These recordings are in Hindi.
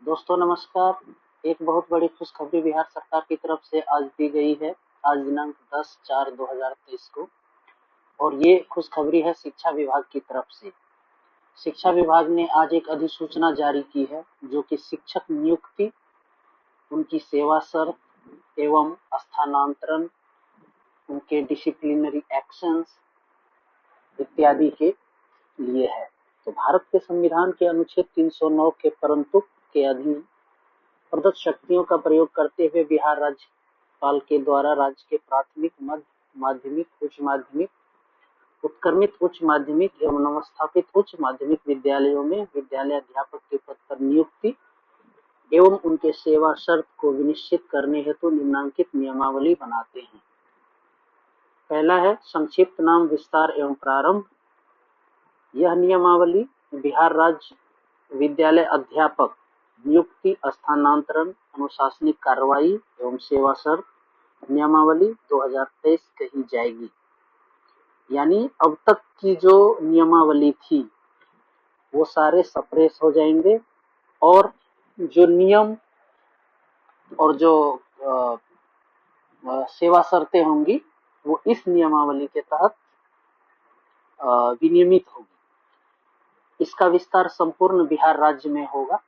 दोस्तों नमस्कार। एक बहुत बड़ी खुशखबरी बिहार सरकार की तरफ से आज दी गई है। आज दिनांक 10/4/2023 को। और ये खुशखबरी है शिक्षा विभाग की तरफ से। शिक्षा विभाग ने आज एक अधिसूचना जारी की है जो कि शिक्षक नियुक्ति, उनकी सेवा शर्त एवं स्थानांतरण, उनके डिसिप्लिनरी एक्शंस इत्यादि के लिए है। तो भारत के संविधान के अनुच्छेद 309 के परंतु के अधीन प्रदत्त शक्तियों का प्रयोग करते हुए बिहार राज्यपाल के द्वारा राज्य के प्राथमिक, मध्य माध्यमिक, उच्च माध्यमिक, उत्क्रमित उच्च माध्यमिक एवं नवस्थापित उच्च माध्यमिक विद्यालयों में विद्यालय अध्यापक के पद पर नियुक्ति एवं उनके सेवा शर्त को विनिश्चित करने हेतु निम्नांकित नियमावली बनाते हैं। पहला है संक्षिप्त नाम, विस्तार एवं प्रारंभ। यह नियमावली बिहार राज्य विद्यालय अध्यापक नियुक्ति, स्थानांतरण, अनुशासनिक कार्रवाई एवं सेवा शर्त नियमावली 2023 कही जाएगी। यानी अब तक की जो नियमावली थी वो सारे सप्रेस हो जाएंगे और जो नियम और जो सेवा शर्तें होंगी वो इस नियमावली के तहत विनियमित होगी। इसका विस्तार संपूर्ण बिहार राज्य में होगा।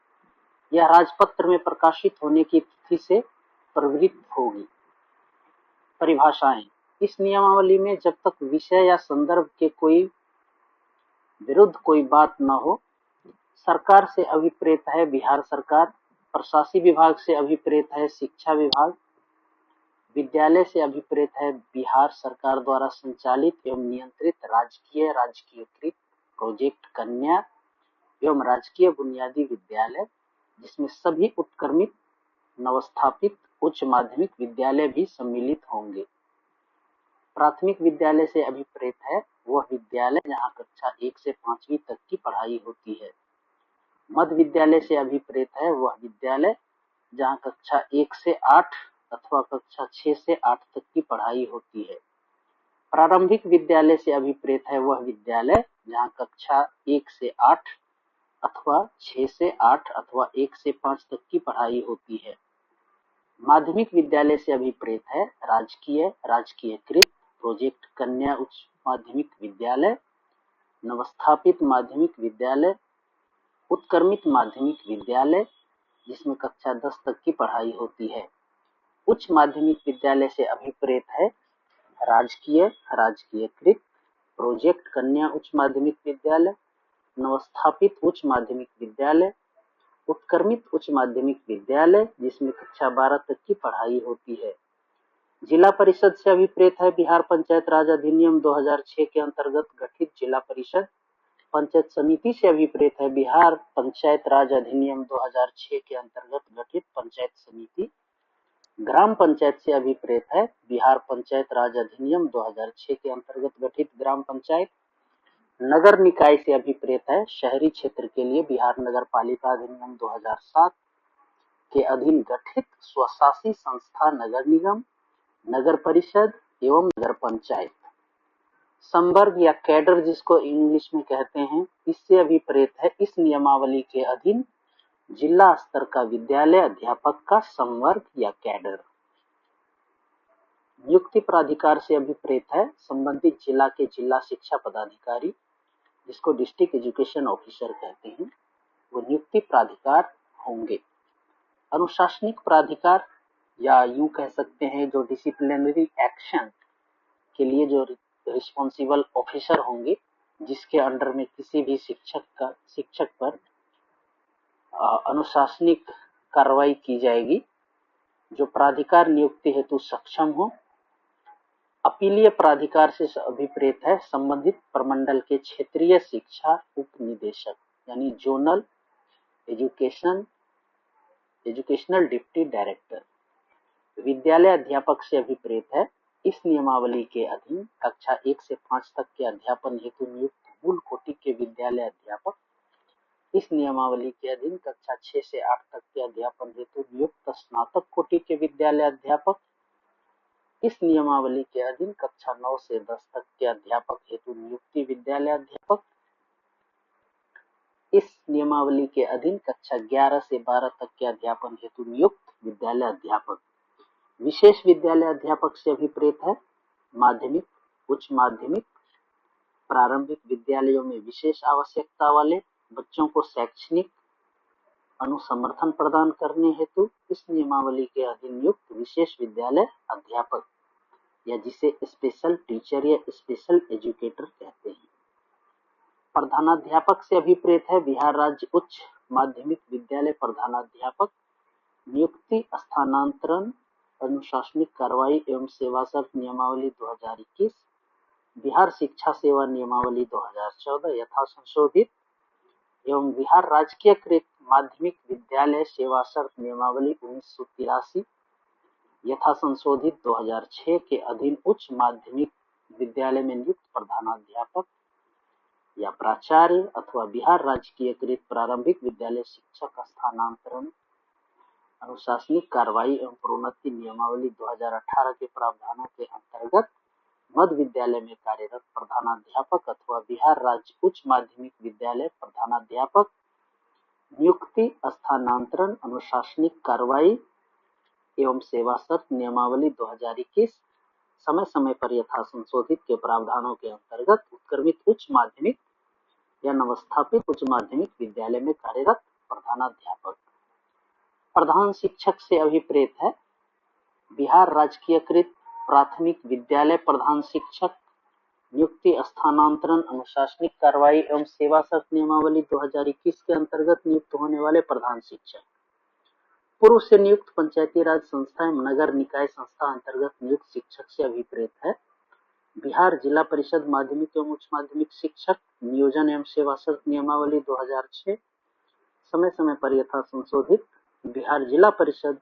यह राजपत्र में प्रकाशित होने की तिथि से प्रवृत्त होगी। परिभाषाएं। इस नियमावली में जब तक विषय या संदर्भ के विरुद्ध कोई बात न हो, सरकार से अभिप्रेत है बिहार सरकार, प्रशासनिक विभाग से अभिप्रेत है शिक्षा विभाग, विद्यालय से अभिप्रेत है बिहार सरकार द्वारा संचालित एवं नियंत्रित राजकीयकृत प्रोजेक्ट कन्या एवं राजकीय बुनियादी विद्यालय, जिसमें सभी उत्क्रमित, नवस्थापित उच्च माध्यमिक विद्यालय भी सम्मिलित होंगे। प्राथमिक विद्यालय से अभिप्रेत है वह विद्यालय जहां कक्षा 1 से 5वीं तक की पढ़ाई होती है। मध्य विद्यालय से अभिप्रेत है वह विद्यालय जहां कक्षा 1 से 8 अथवा कक्षा 6 से 8 तक की पढ़ाई होती है। प्रारंभिक विद्यालय से अभिप्रेत है वह विद्यालय जहां कक्षा 1 से 8 अथवा 6 से 8 अथवा 1 से 5 तक की पढ़ाई होती है। माध्यमिक विद्यालय से अभिप्रेत है राजकीयकृत प्रोजेक्ट कन्या उच्च माध्यमिक विद्यालय, नवस्थापित माध्यमिक विद्यालय, उत्क्रमित माध्यमिक विद्यालय जिसमें कक्षा 10 तक की पढ़ाई होती है। उच्च माध्यमिक विद्यालय से अभिप्रेत है राजकीयकृत प्रोजेक्ट कन्या उच्च माध्यमिक विद्यालय, नवस्थापित उच्च माध्यमिक विद्यालय, उत्क्रमित उच्च माध्यमिक विद्यालय जिसमें कक्षा 12 तक की पढ़ाई होती है। जिला परिषद से अभिप्रेत है बिहार पंचायत राज अधिनियम 2006 के अंतर्गत गठित जिला परिषद। पंचायत समिति से अभिप्रेत है बिहार पंचायत राज अधिनियम 2006 के अंतर्गत गठित पंचायत समिति। ग्राम पंचायत से अभिप्रेत है बिहार पंचायत राज अधिनियम 2006 के अंतर्गत गठित ग्राम पंचायत। नगर निकाय से अभिप्रेत है शहरी क्षेत्र के लिए बिहार नगर पालिका अधिनियम 2007 के अधीन गठित स्वशासी संस्था नगर निगम, नगर परिषद एवं नगर पंचायत। संवर्ग या कैडर जिसको इंग्लिश में कहते हैं, इससे अभिप्रेत है इस नियमावली के अधीन जिला स्तर का विद्यालय अध्यापक का संवर्ग या कैडर। नियुक्ति प्राधिकार से अभिप्रेत है संबंधित जिला के जिला शिक्षा पदाधिकारी जिसको डिस्ट्रिक्ट एजुकेशन ऑफिसर कहते हैं, वो नियुक्ति प्राधिकार होंगे। अनुशासनिक प्राधिकार या यूं कह सकते हैं जो डिसिप्लिनरी एक्शन के लिए जो रिस्पॉन्सिबल ऑफिसर होंगे, जिसके अंडर में किसी भी शिक्षक पर अनुशासनिक कार्रवाई की जाएगी, जो प्राधिकार नियुक्ति हेतु सक्षम हो। अपीलीय प्राधिकार से अभिप्रेत है संबंधित प्रमंडल के क्षेत्रीय शिक्षा उप निदेशक यानी जोनल एजुकेशनल डिप्टी डायरेक्टर। विद्यालय अध्यापक से अभिप्रेत है इस नियमावली के अधीन कक्षा 1 से 5 तक के अध्यापन हेतु नियुक्त मूल कोटि के विद्यालय अध्यापक। इस नियमावली के अधीन कक्षा 6 से 8 तक के अध्यापन हेतु नियुक्त स्नातक कोटि के विद्यालय अध्यापक। इस नियमावली के अधीन कक्षा 9 से 10 तक के अध्यापक हेतु नियुक्ति विद्यालय अध्यापक। इस नियमावली के अधीन कक्षा 11 से 12 तक के अध्यापन हेतु नियुक्त विद्यालय अध्यापक। विशेष विद्यालय अध्यापक से अभिप्रेत है माध्यमिक, उच्च माध्यमिक, प्रारंभिक विद्यालयों में विशेष आवश्यकता वाले बच्चों को शैक्षणिक अनुसमर्थन प्रदान करने हेतु इस नियमावली के अधीन नियुक्त विशेष विद्यालय अध्यापक, या जिसे स्पेशल टीचर या स्पेशल एजुकेटर कहते हैं। प्रधानाध्यापक से अभिप्रेत है बिहार राज्य उच्च माध्यमिक विद्यालय प्रधानाध्यापक। नियुक्ति, स्थानांतरण, अनुशासनिक कार्रवाई एवं सेवा शर्त नियमावली 2021, बिहार शिक्षा सेवा नियमावली 2014 यथा संशोधित एवं बिहार राजकीयकृत माध्यमिक विद्यालय सेवा शर्त नियमावली 1983 यथा संशोधित 2006 के अधीन उच्च माध्यमिक विद्यालय में नियुक्त प्रधानाध्यापक या प्राचार्य अथवा बिहार राजकीयकृत प्रारंभिक विद्यालय शिक्षक स्थानांतरण, अनुशासनिक कार्रवाई एवं प्रोन्नति नियमावली 2018 के प्रावधानों के अंतर्गत मध्य विद्यालय में कार्यरत प्रधानाध्यापक अथवा बिहार राज्य उच्च माध्यमिक विद्यालय प्रधानाध्यापक नियुक्ति, स्थानांतरण, अनुशासनिक कार्रवाई एवं सेवा शर्त नियमावली 2021 समय समय पर यथा संशोधित के प्रावधानों के अंतर्गत उत्क्रमित उच्च माध्यमिक या नवस्थापित उच्च माध्यमिक विद्यालय में कार्यरत प्रधानाध्यापक। प्रधान शिक्षक से अभिप्रेत है बिहार राजकीयकृत प्राथमिक विद्यालय प्रधान शिक्षक। नियुक्ति, स्थानांतरण, अनुशासनिक कार्रवाई एवं सेवा शर्त नियमावली 2021 के अंतर्गत नियुक्त होने वाले प्रधान शिक्षक। पूर्व से नियुक्त पंचायती राज संस्था एवं नगर निकाय संस्था अंतर्गत नियुक्त शिक्षक से अभिप्रेत है बिहार जिला परिषद माध्यमिक एवं उच्च माध्यमिक शिक्षक। नियोजन एवं सेवा शर्त नियमावली 2006 समय समय पर यथा संशोधित बिहार जिला परिषद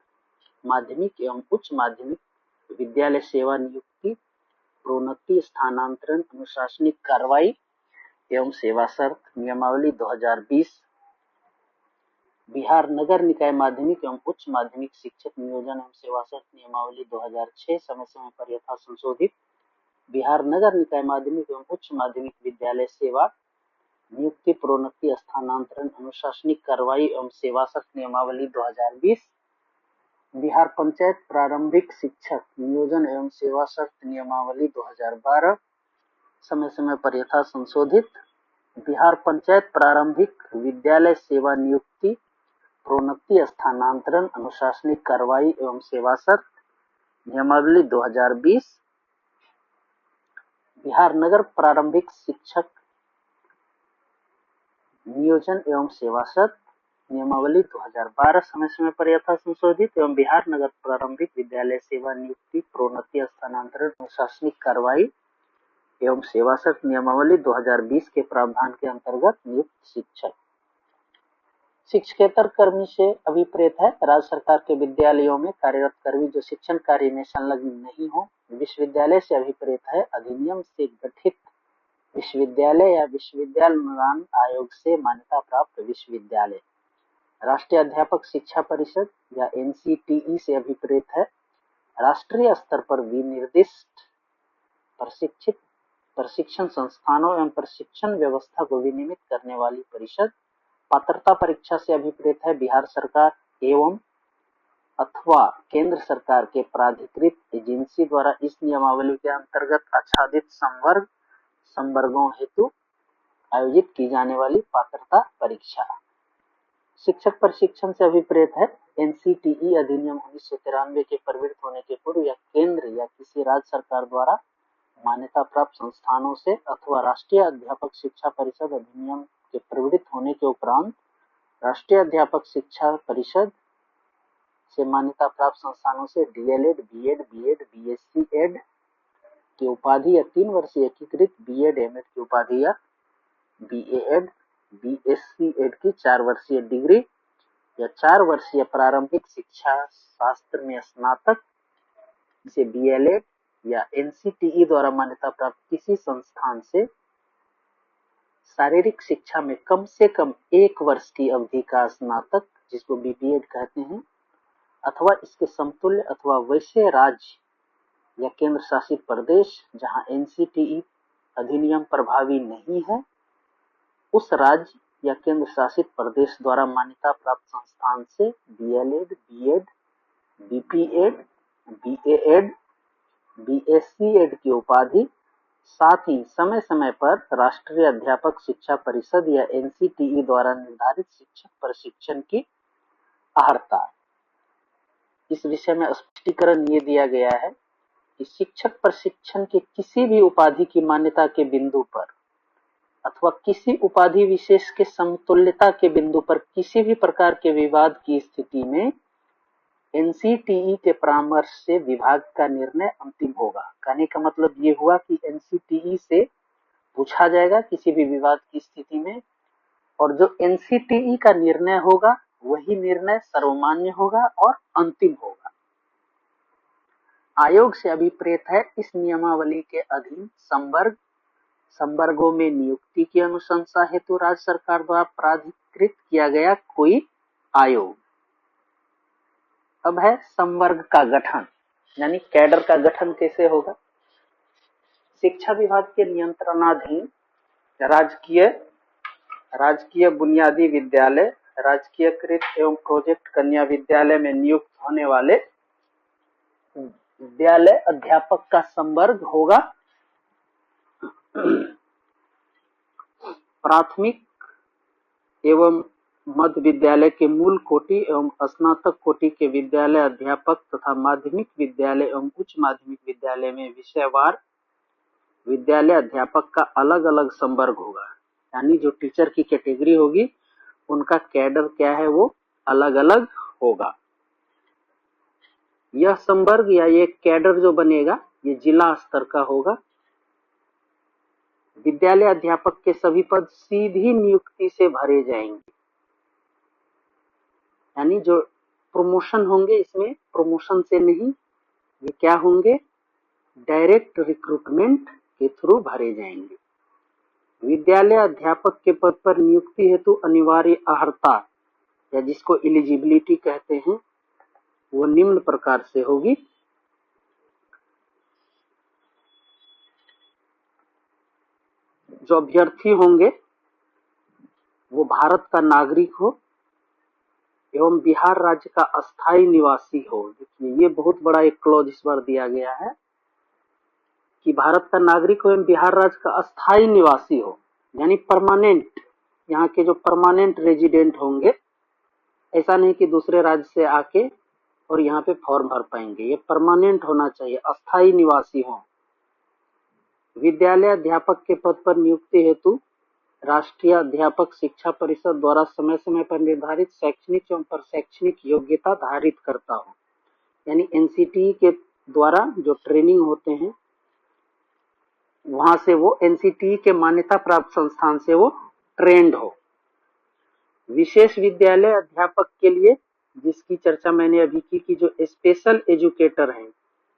माध्यमिक एवं उच्च माध्यमिक विद्यालय सेवा नियुक्ति, प्रोन्नति, स्थानांतरण, अनुशासनिक कार्रवाई एवं सेवा शर्त नियमावली 2020 बिहार नगर निकाय माध्यमिक एवं उच्च माध्यमिक शिक्षक नियोजन एवं सेवा शर्त नियमावली 2006 समय समय पर यथा संशोधित बिहार नगर निकाय माध्यमिक एवं उच्च माध्यमिक विद्यालय सेवा नियुक्ति, प्रोन्नति, स्थानांतरण, अनुशासनिक कार्रवाई एवं सेवा शर्त नियमावली 2020 बिहार पंचायत प्रारंभिक शिक्षक नियोजन एवं सेवा शर्त नियमावली 2012 समय समय पर यथा संशोधित बिहार पंचायत प्रारंभिक विद्यालय सेवा नियुक्ति, प्रोन्नति, स्थानांतरण, अनुशासनिक कार्रवाई एवं सेवा शर्त नियमावली 2020 बिहार नगर प्रारंभिक शिक्षक नियोजन एवं सेवा शर्त नियमावली 2012 समय समय पर यथा संशोधित एवं बिहार नगर प्रारंभिक विद्यालय सेवा नियुक्ति, प्रोन्नति, स्थानांतरण, प्रशासनिक कार्रवाई एवं सेवा शर्त नियमावली 2020 के प्रावधान के अंतर्गत नियुक्त शिक्षक। शिक्षकेतर कर्मी से अभिप्रेत है राज्य सरकार के विद्यालयों में कार्यरत कर्मी जो शिक्षण कार्य में संलग्न नहीं हो। विश्वविद्यालय से अभिप्रेत है अधिनियम से गठित विश्वविद्यालय या विश्वविद्यालय अनुदान आयोग से मान्यता प्राप्त विश्वविद्यालय। राष्ट्रीय अध्यापक शिक्षा परिषद या एनसीटीई से अभिप्रेत है राष्ट्रीय स्तर पर विनिर्दिष्ट प्रशिक्षण संस्थानों एवं प्रशिक्षण व्यवस्था को विनियमित करने वाली परिषद। पात्रता परीक्षा से अभिप्रेत है बिहार सरकार एवं अथवा केंद्र सरकार के प्राधिकृत एजेंसी द्वारा इस नियमावली के अंतर्गत आच्छादित संवर्गों हेतु आयोजित की जाने वाली पात्रता परीक्षा। शिक्षक प्रशिक्षण से अभिप्रेत है एनसीटीई अधिनियम 1993 के प्रवृत्त होने के पूर्व या केंद्र या किसी राज्य सरकार द्वारा मान्यता प्राप्त संस्थानों से अथवा राष्ट्रीय अध्यापक शिक्षा परिषद अधिनियम के प्रवृत्त होने के उपरांत राष्ट्रीय अध्यापक शिक्षा परिषद से मान्यता प्राप्त संस्थानों से डीएलएड, बीएड, बीएससी एड की उपाधि या 3 वर्षीय एकीकृत बीएड एमएड की उपाधि या बीएड, बीएससी एड की 4 वर्षीय डिग्री या 4 वर्षीय प्रारंभिक शिक्षा शास्त्र में स्नातक जिसे बीएलएड या एनसीटीई द्वारा मान्यता प्राप्त किसी संस्थान से शारीरिक शिक्षा में कम से कम 1 वर्ष की अवधि का स्नातक जिसको बीपीएड कहते हैं अथवा इसके समतुल्य अथवा वैसे राज्य या केंद्र शासित प्रदेश जहां एनसीटीई अधिनियम प्रभावी नहीं है उस राज्य या केंद्र शासित प्रदेश द्वारा मान्यता प्राप्त संस्थान से DElEd, BEd, BPEd, BAEd, BSc Ed की उपाधि, साथ ही समय समय पर राष्ट्रीय अध्यापक शिक्षा परिषद या एनसीटीई द्वारा निर्धारित शिक्षक प्रशिक्षण की अर्हता। इस विषय में स्पष्टीकरण ये दिया गया है कि शिक्षक प्रशिक्षण के किसी भी उपाधि की मान्यता के बिंदु पर अथवा किसी उपाधि विशेष के समतुल्यता के बिंदु पर किसी भी प्रकार के विवाद की स्थिति में एनसीटीई के परामर्श से विभाग का निर्णय अंतिम होगा। कहने का मतलब ये हुआ कि एनसीटीई से पूछा जाएगा किसी भी विवाद की स्थिति में, और जो एनसीटीई का निर्णय होगा वही निर्णय सर्वमान्य होगा और अंतिम होगा। आयोग से अभिप्रेत है इस नियमावली के अधीन संवर्गों में नियुक्ति की अनुशंसा हेतु राज्य सरकार द्वारा प्राधिकृत किया गया कोई आयोग। अब है संवर्ग का गठन, यानी कैडर का गठन कैसे होगा। शिक्षा विभाग के नियंत्रणाधीन राजकीय बुनियादी विद्यालय, राजकीयकृत एवं प्रोजेक्ट कन्या विद्यालय में नियुक्त होने वाले विद्यालय अध्यापक का संवर्ग होगा प्राथमिक एवं मध्य विद्यालय के मूल कोटि एवं स्नातक कोटि के विद्यालय अध्यापक तथा माध्यमिक विद्यालय एवं उच्च माध्यमिक विद्यालय में विषयवार विद्यालय अध्यापक का अलग अलग संवर्ग होगा। यानी जो टीचर की कैटेगरी होगी उनका कैडर क्या है वो अलग अलग होगा। यह संवर्ग या ये कैडर जो बनेगा ये जिला स्तर का होगा। विद्यालय अध्यापक के सभी पद सीधी नियुक्ति से भरे जाएंगे, यानी जो प्रमोशन होंगे इसमें प्रमोशन से नहीं, ये क्या होंगे डायरेक्ट रिक्रूटमेंट के थ्रू भरे जाएंगे। विद्यालय अध्यापक के पद पर नियुक्ति हेतु अनिवार्य अर्हता या जिसको एलिजिबिलिटी कहते हैं वो निम्न प्रकार से होगी। जो अभ्यर्थी होंगे वो भारत का नागरिक हो एवं बिहार राज्य का अस्थायी निवासी हो। देखिए ये बहुत बड़ा एक क्लॉज इस बार दिया गया है कि भारत का नागरिक हो एवं बिहार राज्य का अस्थायी निवासी हो, यानी परमानेंट, यहाँ के जो परमानेंट रेजिडेंट होंगे। ऐसा नहीं कि दूसरे राज्य से आके और यहाँ पे फॉर्म भर पाएंगे, ये परमानेंट होना चाहिए, अस्थायी निवासी हो। विद्यालय अध्यापक के पद पर नियुक्ति हेतु राष्ट्रीय अध्यापक शिक्षा परिषद द्वारा समय समय पर निर्धारित शैक्षणिक एवं प्रशैक्षणिक योग्यता धारित करता हो, यानी एनसीटीई के द्वारा जो ट्रेनिंग होते हैं वहां से वो एनसीटीई के मान्यता प्राप्त संस्थान से वो ट्रेंड हो। विशेष विद्यालय अध्यापक के लिए जिसकी चर्चा मैंने अभी की कि जो स्पेशल एजुकेटर हैं,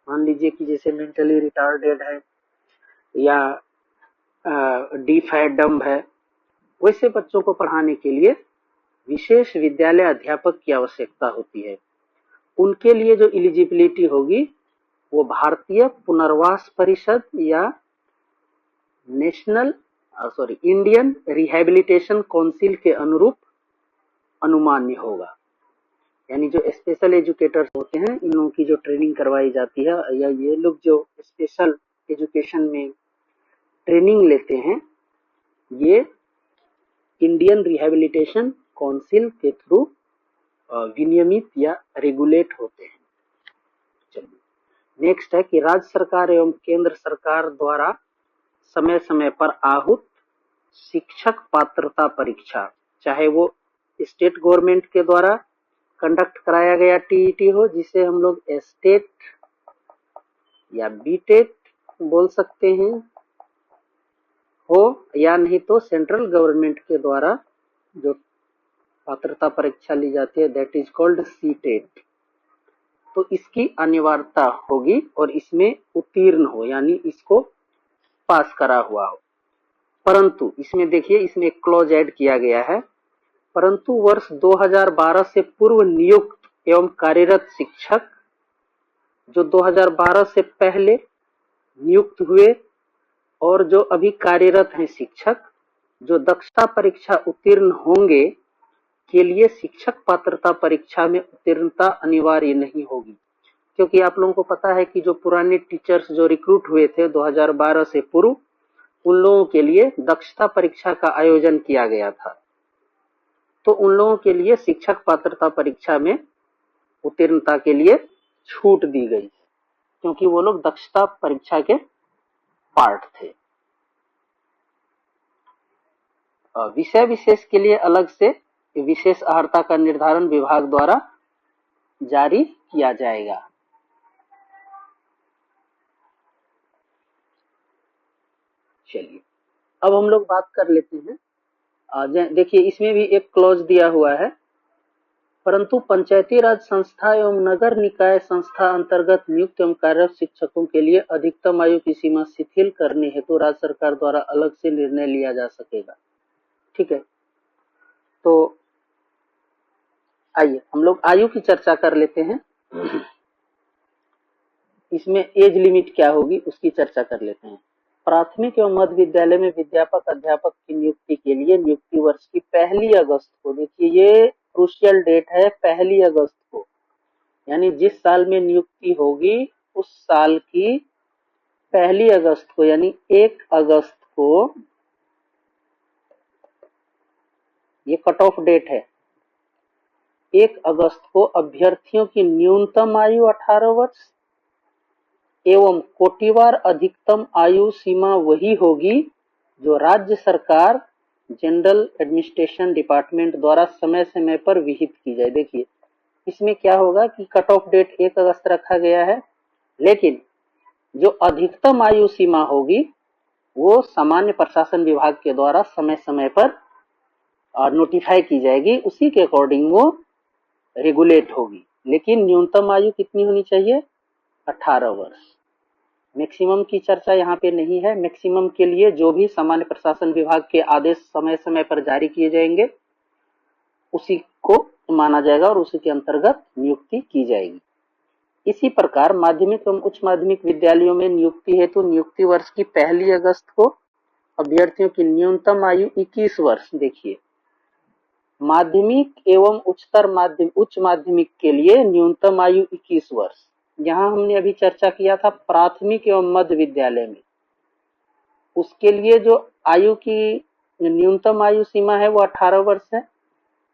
मान लीजिए कि जैसे मेंटली रिटार्डेड है या डीफ है, डम्ब है, वैसे बच्चों को पढ़ाने के लिए विशेष विद्यालय अध्यापक की आवश्यकता होती है। उनके लिए जो एलिजिबिलिटी होगी वो भारतीय पुनर्वास परिषद या इंडियन रिहैबिलिटेशन काउंसिल के अनुरूप अनुमान्य होगा। यानी जो स्पेशल एजुकेटर्स होते हैं इन लोगों की जो ट्रेनिंग करवाई जाती है या ये लोग जो स्पेशल एजुकेशन में ट्रेनिंग लेते हैं ये इंडियन रिहैबिलिटेशन काउंसिल के थ्रू विनियमित या रेगुलेट होते हैं। चलिए नेक्स्ट है कि राज्य सरकार एवं केंद्र सरकार द्वारा समय समय पर आहूत शिक्षक पात्रता परीक्षा, चाहे वो स्टेट गवर्नमेंट के द्वारा कंडक्ट कराया गया टीईटी हो जिसे हम लोग स्टेट या बीटेट बोल सकते हैं हो, या नहीं तो सेंट्रल गवर्नमेंट के द्वारा जो पात्रता परीक्षा ली जाती है दैट इज कॉल्ड सीटेट, तो इसकी अनिवार्यता होगी और इसमें उत्तीर्ण हो, यानी इसको पास करा हुआ हो। परंतु इसमें देखिए इसमें एक क्लॉज ऐड किया गया है, परंतु वर्ष 2012 से पूर्व नियुक्त एवं कार्यरत शिक्षक जो 2012 से पहले नियुक्त हुए और जो अभी कार्यरत हैं शिक्षक, जो दक्षता परीक्षा उत्तीर्ण होंगे के लिए शिक्षक पात्रता परीक्षा में उत्तीर्णता अनिवार्य नहीं होगी, क्योंकि आप लोगों को पता है कि जो पुराने टीचर्स जो रिक्रूट हुए थे 2012 से पूर्व, उन लोगों के लिए दक्षता परीक्षा का आयोजन किया गया था। तो उन लोगों के लिए शिक्षक पात्रता परीक्षा में उत्तीर्णता के लिए छूट दी गई, क्योंकि वो लोग दक्षता परीक्षा के पार्ट थे। विषय विशेष के लिए अलग से विशेष अर्हता का निर्धारण विभाग द्वारा जारी किया जाएगा। चलिए अब हम लोग बात कर लेते हैं। देखिए इसमें भी एक क्लॉज दिया हुआ है, परंतु पंचायती राज संस्था एवं नगर निकाय संस्था अंतर्गत नियुक्त एवं कार्यरत शिक्षकों के लिए अधिकतम आयु की सीमा शिथिल करने हेतु राज्य सरकार द्वारा अलग से निर्णय लिया जा सकेगा। ठीक है, तो आइए हम लोग आयु की चर्चा कर लेते हैं। इसमें एज लिमिट क्या होगी उसकी चर्चा कर लेते हैं। प्राथमिक एवं मध्य विद्यालय में विद्यापक अध्यापक की नियुक्ति के लिए नियुक्ति वर्ष की 1 अगस्त को, देखिए ये क्रूशियल डेट है, 1 अगस्त को, यानी जिस साल में नियुक्ति होगी उस साल की 1 अगस्त को, यानी 1 अगस्त को ये कट ऑफ डेट है। 1 अगस्त को अभ्यर्थियों की न्यूनतम आयु 18 वर्ष एवं कोटिवार अधिकतम आयु सीमा वही होगी जो राज्य सरकार जनरल एडमिनिस्ट्रेशन डिपार्टमेंट द्वारा समय समय पर विहित की जाए। देखिए इसमें क्या होगा कि कट ऑफ डेट 1 अगस्त रखा गया है, लेकिन जो अधिकतम आयु सीमा होगी वो सामान्य प्रशासन विभाग के द्वारा समय समय पर नोटिफाई की जाएगी, उसी के अकॉर्डिंग वो रेगुलेट होगी। लेकिन न्यूनतम आयु कितनी होनी चाहिए? 18 वर्ष। मैक्सिमम की चर्चा यहाँ पे नहीं है। मैक्सिमम के लिए जो भी सामान्य प्रशासन विभाग के आदेश समय समय पर जारी किए जाएंगे उसी को माना जाएगा और उसी के अंतर्गत नियुक्ति की जाएगी। इसी प्रकार माध्यमिक एवं उच्च माध्यमिक विद्यालयों में नियुक्ति हेतु नियुक्ति वर्ष की 1 अगस्त को अभ्यर्थियों की न्यूनतम आयु 21 वर्ष। देखिए माध्यमिक एवं उच्च माध्यमिक के लिए न्यूनतम आयु 21 वर्ष। यहाँ हमने अभी चर्चा किया था प्राथमिक एवं मध्य विद्यालय में, उसके लिए जो आयु की न्यूनतम आयु सीमा है वो 18 वर्ष है,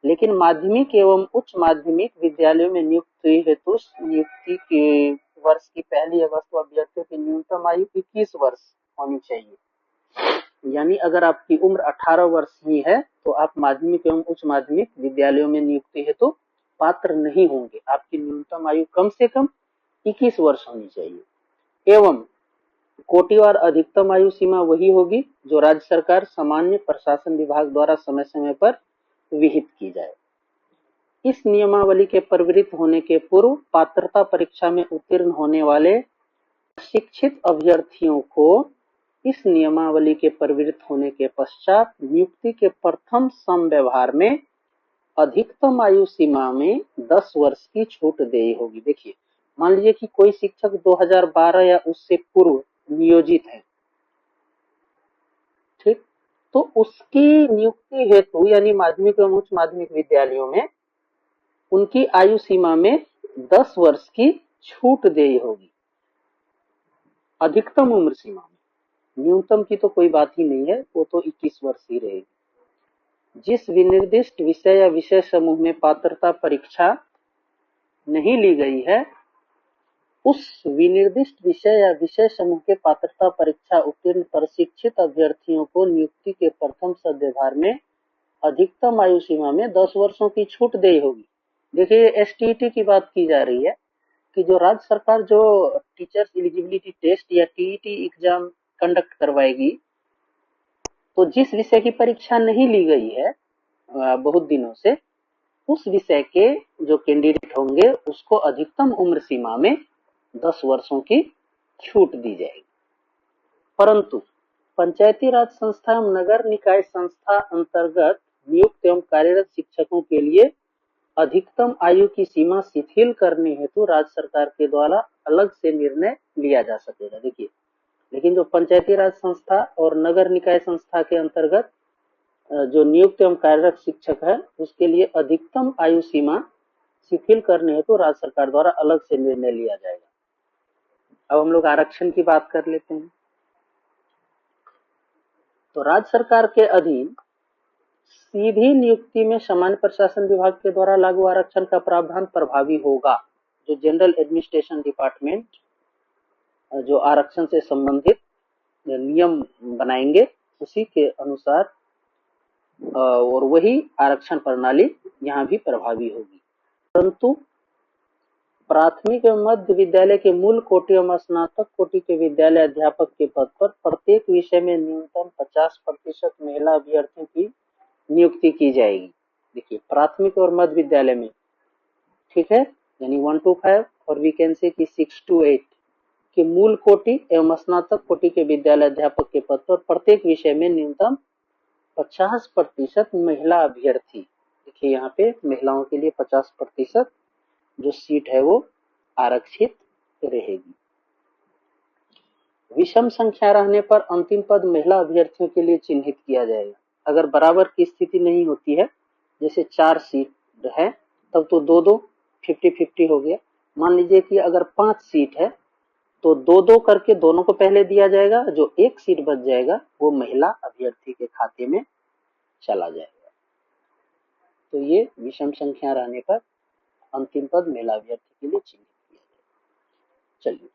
लेकिन माध्यमिक एवं उच्च माध्यमिक विद्यालयों में नियुक्ति हेतु नियुक्ति के वर्ष की 1 अगस्त को अभ्यर्थियों की न्यूनतम आयु 21 वर्ष होनी चाहिए। यानी अगर आपकी उम्र 18 वर्ष ही है तो आप माध्यमिक एवं उच्च माध्यमिक विद्यालयों में नियुक्ति हेतु पात्र नहीं होंगे। आपकी न्यूनतम आयु कम से कम 21 वर्ष होनी चाहिए एवं कोटिवार अधिकतम आयु सीमा वही होगी जो राज्य सरकार सामान्य प्रशासन विभाग द्वारा समय समय पर विहित की जाए। इस नियमावली के प्रवृत्त होने के पूर्व पात्रता परीक्षा में उत्तीर्ण होने वाले शिक्षित अभ्यर्थियों को इस नियमावली के प्रवृत्त होने के पश्चात नियुक्ति के प्रथम समव्यवहार में अधिकतम आयु सीमा में 10 वर्ष की छूट देनी होगी। देखिए मान लीजिए कि कोई शिक्षक 2012 या उससे पूर्व नियोजित है, ठीक, तो उसकी नियुक्ति हेतु यानी माध्यमिक एवं उच्च माध्यमिक विद्यालयों में उनकी आयु सीमा में 10 वर्ष की छूट देनी होगी अधिकतम उम्र सीमा में। न्यूनतम की तो कोई बात ही नहीं है, वो तो 21 वर्ष ही रहेगी। जिस विनिर्दिष्ट विषय या विषय समूह में पात्रता परीक्षा नहीं ली गई है उस विनिर्दिष्ट विषय या विषय समूह के पात्रता परीक्षा उत्तीर्ण प्रशिक्षित अभ्यर्थियों को नियुक्ति के प्रथम सदव्यवहार में अधिकतम आयु सीमा में 10 वर्षों की छूट देनी होगी। देखिए एसटीईटी की बात की जा रही है कि जो राज्य सरकार जो टीचर्स एलिजिबिलिटी टेस्ट या टीईटी एग्जाम कंडक्ट करवाएगी, तो जिस विषय की परीक्षा नहीं ली गई है बहुत दिनों से, उस विषय के जो कैंडिडेट होंगे उसको अधिकतम उम्र सीमा में 10 वर्षों की छूट दी जाएगी। परंतु पंचायती राज संस्था एवं नगर निकाय संस्था अंतर्गत नियुक्त एवं कार्यरत शिक्षकों के लिए अधिकतम आयु की सीमा शिथिल करने हेतु राज्य सरकार के द्वारा अलग से निर्णय लिया जा सकेगा। देखिए लेकिन जो पंचायती राज संस्था और नगर निकाय संस्था के अंतर्गत जो नियुक्त एवं कार्यरत शिक्षक है उसके लिए अधिकतम आयु सीमा शिथिल करने हेतु राज्य सरकार द्वारा अलग से निर्णय लिया जाएगा। अब हम लोग आरक्षण की बात कर लेते हैं। तो राज्य सरकार के अधीन सीधी नियुक्ति में सामान्य प्रशासन विभाग के द्वारा लागू आरक्षण का प्रावधान प्रभावी होगा। जो जनरल एडमिनिस्ट्रेशन डिपार्टमेंट जो आरक्षण से संबंधित नियम बनाएंगे उसी के अनुसार और वही आरक्षण प्रणाली यहाँ भी प्रभावी होगी। परंतु प्राथमिक एवं मध्य विद्यालय के मूल कोटि एवं स्नातक कोटि के विद्यालय अध्यापक के पद पर प्रत्येक विषय में न्यूनतम 50% महिला अभ्यर्थियों की नियुक्ति की जाएगी। देखिए प्राथमिक और मध्य विद्यालय में, ठीक है, यानी 1 to 5 और वी कैन से कि 6 to 8 के मूल कोटि एवं स्नातक कोटि के विद्यालय अध्यापक के पद पर प्रत्येक विषय में न्यूनतम 50% महिला अभ्यर्थी। देखिए यहाँ पे महिलाओं के लिए 50% जो सीट है वो आरक्षित रहेगी। विषम संख्या रहने पर अंतिम पद महिला अभ्यर्थियों के लिए चिन्हित किया जाएगा। अगर बराबर की स्थिति नहीं होती है, जैसे 4 सीट है तब तो 2-2 50-50 हो गया। मान लीजिए कि अगर 5 सीट है तो 2-2 करके दोनों को पहले दिया जाएगा, जो एक सीट बच जाएगा वो महिला अभ्यर्थी के खाते में चला जाएगा। तो ये विषम संख्या रहने पर अंतिम पद महिला अभ्यर्थी के लिए चिन्हित किया जाएगा। चलिए,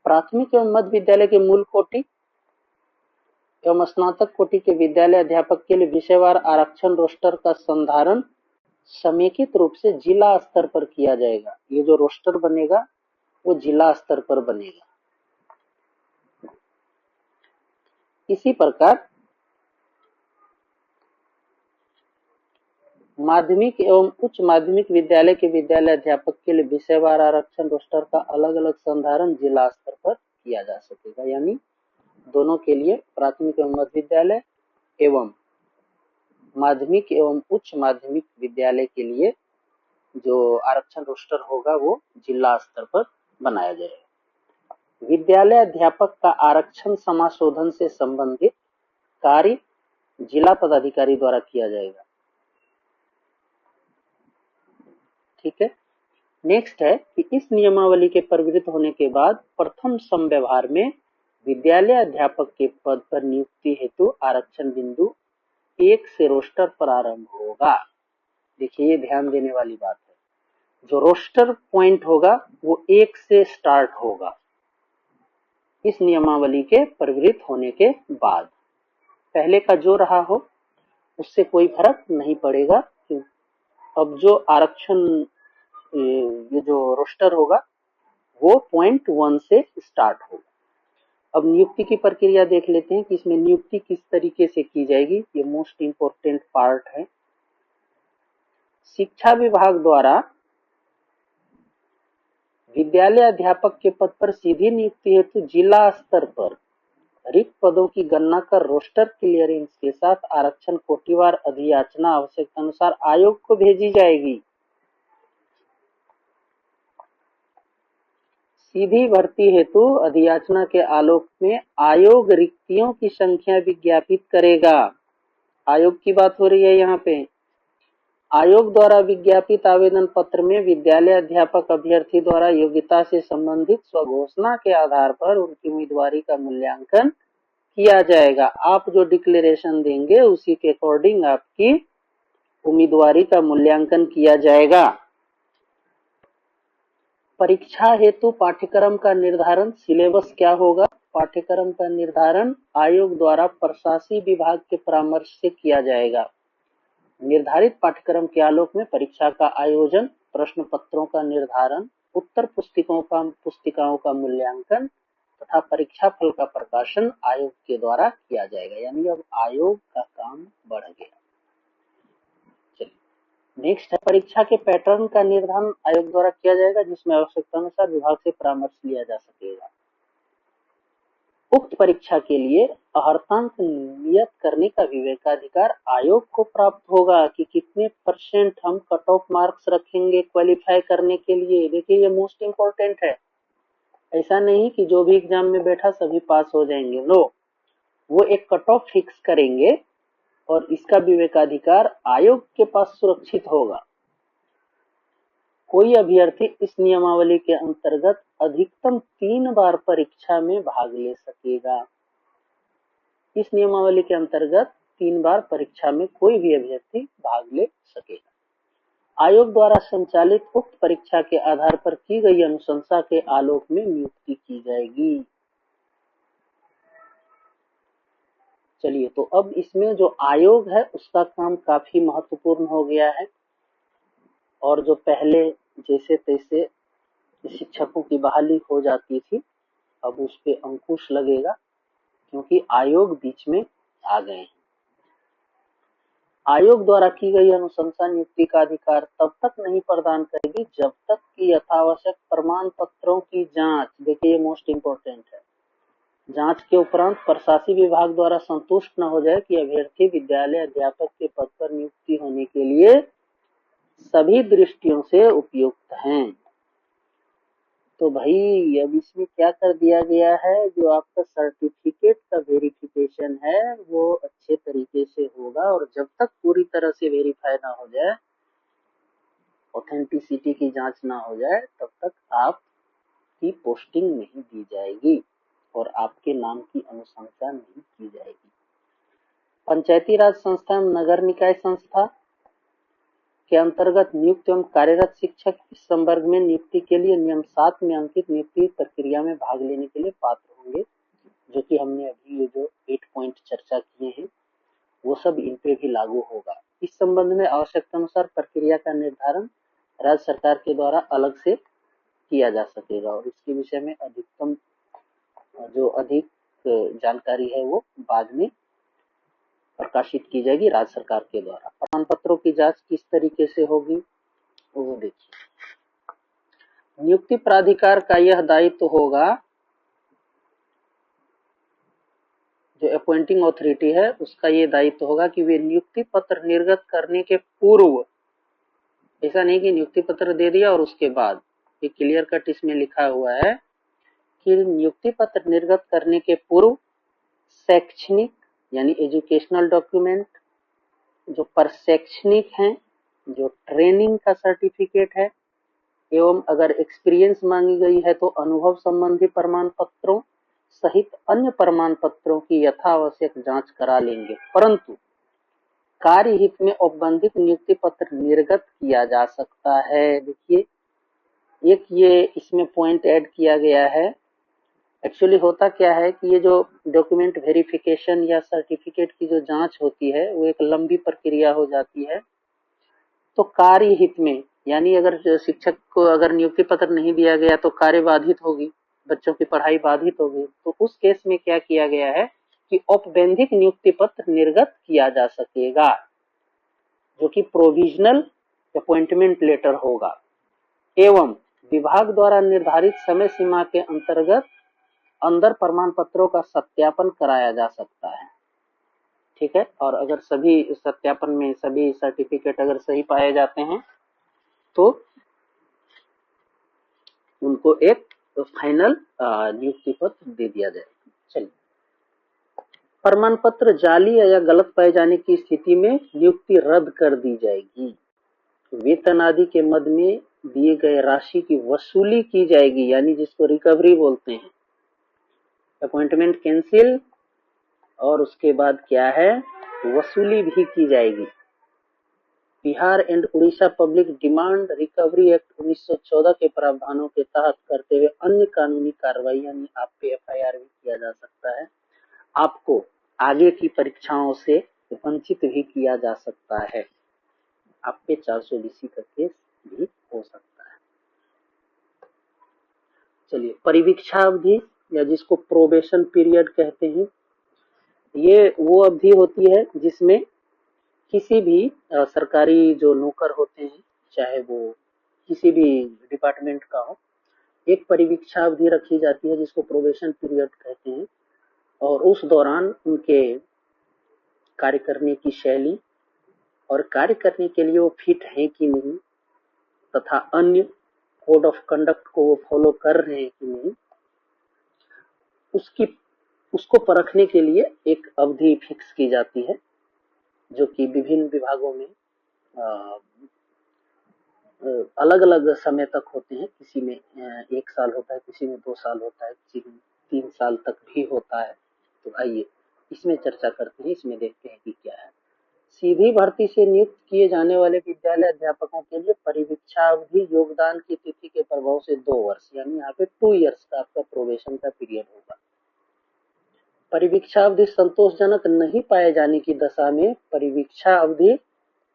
प्राथमिक एवं मध्य विद्यालय के मूल कोटि एवं स्नातक कोटि के विद्यालय अध्यापक के लिए विषयवार आरक्षण रोस्टर का संधारण समेकित रूप से जिला स्तर पर किया जाएगा। ये जो रोस्टर बनेगा वो जिला स्तर पर बनेगा। इसी प्रकार माध्यमिक एवं उच्च माध्यमिक विद्यालय के विद्यालय अध्यापक के लिए विषयवार आरक्षण रोस्टर का अलग अलग संधारण जिला स्तर पर किया जा सकेगा। यानी दोनों के लिए प्राथमिक एवं मध्य विद्यालय एवं माध्यमिक एवं उच्च माध्यमिक विद्यालय के लिए जो आरक्षण रोस्टर होगा वो जिला स्तर पर बनाया जाएगा। विद्यालय अध्यापक का आरक्षण समाशोधन से संबंधित कार्य जिला पदाधिकारी द्वारा किया जाएगा। ठीक है। नेक्स्ट है कि इस नियमावली के प्रवृत्त होने के बाद प्रथम समव्यवहार में विद्यालय अध्यापक के पद पर नियुक्ति हेतु आरक्षण बिंदु 1 से रोस्टर प्रारंभ होगा। देखिए ये ध्यान देने वाली बात है, जो रोस्टर पॉइंट होगा वो 1 से स्टार्ट होगा इस नियमावली के प्रवृत्त होने के बाद। पहले का जो रहा हो उससे कोई फर्क नहीं पड़ेगा। अब जो आरक्षण ये जो रोस्टर होगा वो पॉइंट 1 से स्टार्ट होगा। अब नियुक्ति की प्रक्रिया देख लेते हैं कि इसमें नियुक्ति किस तरीके से की जाएगी। ये मोस्ट इंपोर्टेंट पार्ट है। शिक्षा विभाग द्वारा विद्यालय अध्यापक के पद पर सीधी नियुक्ति हेतु जिला स्तर पर रिक्त पदों की गणना कर रोस्टर क्लियरेंस के साथ आरक्षण कोटिवार अधियाचना आवश्यकता अनुसार आयोग को भेजी जाएगी। सीधी भर्ती हेतु अधियाचना के आलोक में आयोग रिक्तियों की संख्या विज्ञापित करेगा। आयोग की बात हो रही है यहाँ पे। आयोग द्वारा विज्ञापित आवेदन पत्र में विद्यालय अध्यापक अभ्यर्थी द्वारा योग्यता से संबंधित स्वघोषणा के आधार पर उनकी उम्मीदवारी का मूल्यांकन किया जाएगा। आप जो डिक्लेरेशन देंगे उसी के अकॉर्डिंग आपकी उम्मीदवारी का मूल्यांकन किया जाएगा। परीक्षा हेतु पाठ्यक्रम का निर्धारण, सिलेबस क्या होगा, पाठ्यक्रम का निर्धारण आयोग द्वारा प्रशासकीय विभाग के परामर्श से किया जाएगा। निर्धारित पाठ्यक्रम के आलोक में परीक्षा का आयोजन, प्रश्न पत्रों का निर्धारण, उत्तर पुस्तिकाओं का मूल्यांकन तथा परीक्षा फल का प्रकाशन आयोग के द्वारा किया जाएगा। यानी अब आयोग का काम बढ़ गया। चलिए नेक्स्ट है, परीक्षा के पैटर्न का निर्धारण आयोग द्वारा किया जाएगा, जिसमें आवश्यकता अनुसार विभाग से परामर्श लिया जा सकेगा। उक्त परीक्षा के लिए अर्हतांक नियत करने का विवेकाधिकार आयोग को प्राप्त होगा कि कितने % हम कट ऑफ मार्क्स रखेंगे क्वालिफाई करने के लिए। देखिए ये मोस्ट इम्पोर्टेंट है। ऐसा नहीं कि जो भी एग्जाम में बैठा सभी पास हो जाएंगे, नो, वो एक कट ऑफ फिक्स करेंगे और इसका विवेकाधिकार आयोग के पास सुरक्षित होगा। कोई अभ्यर्थी इस नियमावली के अंतर्गत अधिकतम 3 बार परीक्षा में भाग ले सकेगा। इस नियमावली के अंतर्गत 3 बार परीक्षा में कोई भी अभ्यर्थी भाग ले सकेगा। आयोग द्वारा संचालित उक्त परीक्षा के आधार पर की गई अनुशंसा के आलोक में नियुक्ति की जाएगी। चलिए, तो अब इसमें जो आयोग है उसका काम काफी महत्वपूर्ण हो गया है और जो पहले जैसे तैसे शिक्षकों की बहाली हो जाती थी, अब उस पे अंकुश लगेगा क्योंकि आयोग बीच में आ गए हैं। आयोग द्वारा की गई अनुशंसा नियुक्ति का अधिकार तब तक नहीं प्रदान करेगी जब तक कि यथावश्यक प्रमाण पत्रों की जांच, देखिए ये मोस्ट इम्पोर्टेंट है, जांच के उपरांत प्रशासनिक विभाग द्वारा संतुष्ट न हो जाए कि अभ्यर्थी विद्यालय अध्यापक के पद पर नियुक्ति होने के लिए सभी दृष्टियों से उपयुक्त हैं। तो भाई अब इसमें क्या कर दिया गया है, जो आपका सर्टिफिकेट का वेरिफिकेशन है वो अच्छे तरीके से होगा और जब तक पूरी तरह से वेरीफाई ना हो जाए, ऑथेंटिसिटी की जांच ना हो जाए, तब तक आपकी पोस्टिंग नहीं दी जाएगी और आपके नाम की अनुशंसा नहीं की जाएगी। पंचायती राज संस्था एवं नगर निकाय संस्था के अंतर्गत नियुक्त एवं कार्यरत शिक्षक इस संवर्ग में नियुक्ति के लिए नियम 7 में अंकित नियुक्ति प्रक्रिया में भाग लेने के लिए पात्र होंगे, जो कि हमने अभी ये जो 8 पॉइंट चर्चा किए हैं वो सब इन पे भी लागू होगा। इस संबंध में आवश्यकता अनुसार प्रक्रिया का निर्धारण राज्य सरकार के द्वारा अलग से किया जा सकेगा और इसके विषय में अधिक जानकारी है वो बाद में प्रकाशित की जाएगी राज्य सरकार के द्वारा। प्रमाण पत्रों की जांच किस तरीके से होगी वो देखिए। नियुक्ति प्राधिकार का यह दायित्व होगा, जो अपॉइंटिंग ऑथोरिटी है उसका ये दायित्व होगा कि वे नियुक्ति पत्र निर्गत करने के पूर्व, ऐसा नहीं कि नियुक्ति पत्र दे दिया और उसके बाद, ये क्लियर कट इसमें लिखा हुआ है कि नियुक्ति पत्र निर्गत करने के पूर्व शैक्षणिक यानी एजुकेशनल डॉक्यूमेंट, जो प्रशैक्षणिक हैं, जो ट्रेनिंग का सर्टिफिकेट है एवं अगर एक्सपीरियंस मांगी गई है तो अनुभव संबंधी प्रमाण पत्रों सहित अन्य प्रमाण पत्रों की यथावश्यक जांच करा लेंगे, परंतु कार्य हित में औपबंधिक नियुक्ति पत्र निर्गत किया जा सकता है। देखिए एक ये इसमें पॉइंट ऐड किया गया है। एक्चुअली होता क्या है कि ये जो डॉक्यूमेंट वेरिफिकेशन या सर्टिफिकेट की जो जांच होती है वो एक लंबी प्रक्रिया हो जाती है। तो कार्य हित में यानी अगर शिक्षक को अगर नियुक्ति पत्र नहीं दिया गया तो कार्य बाधित होगी, बच्चों की पढ़ाई बाधित होगी, तो उस केस में क्या किया गया है कि औपबंधिक नियुक्ति पत्र निर्गत किया जा सकेगा, जो कि प्रोविजनल अपॉइंटमेंट लेटर होगा एवं विभाग द्वारा निर्धारित समय सीमा के अंदर प्रमाण पत्रों का सत्यापन कराया जा सकता है। ठीक है, और अगर सभी सत्यापन में सभी सर्टिफिकेट अगर सही पाए जाते हैं तो उनको एक फाइनल नियुक्ति पत्र दे दिया जाएगा। चलिए, प्रमाण पत्र जाली या गलत पाए जाने की स्थिति में नियुक्ति रद्द कर दी जाएगी। वेतन आदि के मद में दिए गए राशि की वसूली की जाएगी, यानी जिसको रिकवरी बोलते हैं। अपॉइंटमेंट कैंसिल और उसके बाद क्या है, वसूली भी की जाएगी। Bihar and Orissa public demand recovery act 1914 के प्रावधानों के तहत करते हुए अन्य कानूनी कार्रवाई, यानी आप पे FIR भी किया जा सकता है, आपको आगे की परीक्षाओं से वंचित भी किया जा सकता है, आप पे 420 का केस भी हो सकता है। चलिए, परिवीक्षा अवधि या जिसको प्रोबेशन पीरियड कहते हैं, ये वो अवधि होती है जिसमें किसी भी सरकारी जो नौकर होते हैं, चाहे वो किसी भी डिपार्टमेंट का हो, एक परिवीक्षा अवधि रखी जाती है जिसको प्रोबेशन पीरियड कहते हैं और उस दौरान उनके कार्य करने की शैली और कार्य करने के लिए वो फिट है कि नहीं तथा अन्य कोड ऑफ कंडक्ट को वो फॉलो कर रहे हैं कि नहीं, उसको परखने के लिए एक अवधि फिक्स की जाती है, जो कि विभिन्न विभागों में अलग अलग समय तक होते हैं। किसी में 1 साल होता है, किसी में 2 साल होता है, किसी में 3 साल तक भी होता है। तो आइए इसमें चर्चा करते हैं, इसमें देखते हैं कि क्या है। सीधी भर्ती से नियुक्त किए जाने वाले विद्यालय अध्यापकों के लिए परिवीक्षा अवधि योगदान की तिथि के प्रभाव से 2 वर्ष, यानी यहाँ पे 2 इयर्स का आपका प्रोबेशन का पीरियड होगा। परिवीक्षा अवधि संतोषजनक नहीं पाए जाने की दशा में परिवीक्षा अवधि